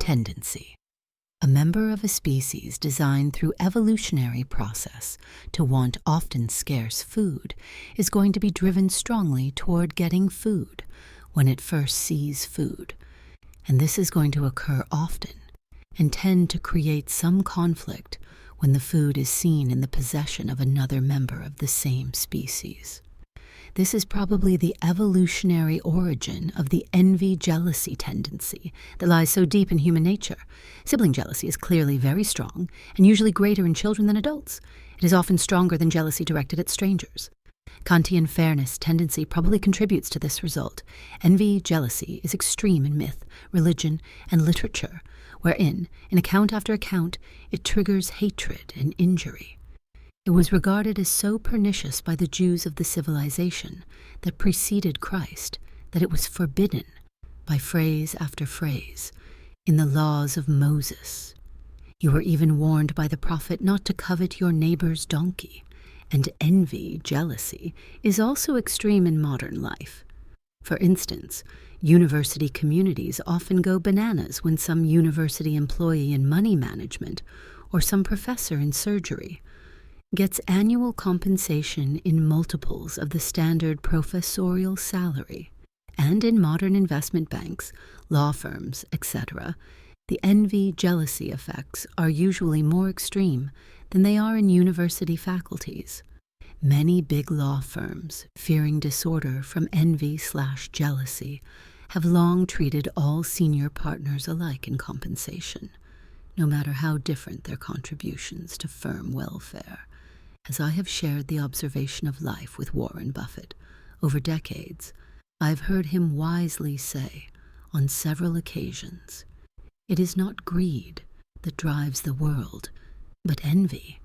tendency. A member of a species designed through evolutionary process to want often scarce food is going to be driven strongly toward getting food when it first sees food. And this is going to occur often and tend to create some conflict when the food is seen in the possession of another member of the same species. This is probably the evolutionary origin of the envy-jealousy tendency that lies so deep in human nature. Sibling jealousy is clearly very strong and usually greater in children than adults. It is often stronger than jealousy directed at strangers. Kantian fairness tendency probably contributes to this result. Envy-jealousy is extreme in myth, religion, and literature, wherein, in account after account, it triggers hatred and injury. It was regarded as so pernicious by the Jews of the civilization that preceded Christ that it was forbidden, by phrase after phrase, in the laws of Moses. You were even warned by the prophet not to covet your neighbor's donkey, and envy, jealousy, is also extreme in modern life. For instance, university communities often go bananas when some university employee in money management or some professor in surgery gets annual compensation in multiples of the standard professorial salary, and in modern investment banks, law firms, etc., the envy-jealousy effects are usually more extreme than they are in university faculties. Many big law firms, fearing disorder from envy/jealousy, have long treated all senior partners alike in compensation, no matter how different their contributions to firm welfare. As I have shared the observation of life with Warren Buffett over decades, I have heard him wisely say, on several occasions, "It is not greed that drives the world, but envy."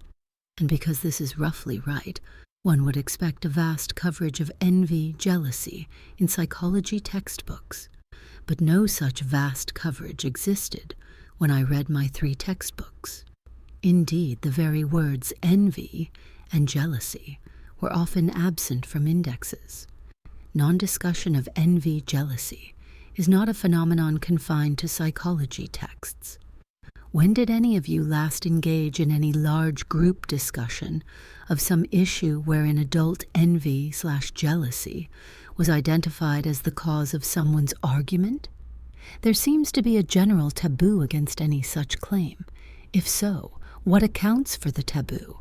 And because this is roughly right, one would expect a vast coverage of envy, jealousy in psychology textbooks. But no such vast coverage existed when I read my 3 textbooks. Indeed, the very words envy and jealousy were often absent from indexes. Non-discussion of envy-jealousy is not a phenomenon confined to psychology texts. When did any of you last engage in any large group discussion of some issue wherein adult envy/jealousy was identified as the cause of someone's argument? There seems to be a general taboo against any such claim. If so, what accounts for the taboo?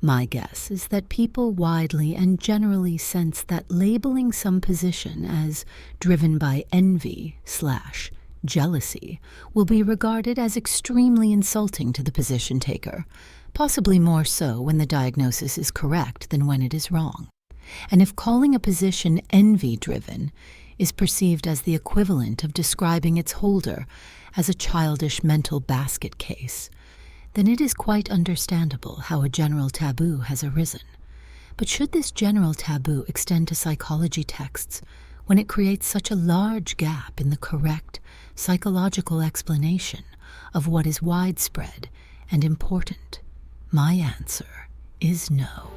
My guess is that people widely and generally sense that labeling some position as driven by envy/jealousy will be regarded as extremely insulting to the position taker, possibly more so when the diagnosis is correct than when it is wrong. And if calling a position envy-driven is perceived as the equivalent of describing its holder as a childish mental basket case, then it is quite understandable how a general taboo has arisen. But should this general taboo extend to psychology texts when it creates such a large gap in the correct psychological explanation of what is widespread and important? My answer is no.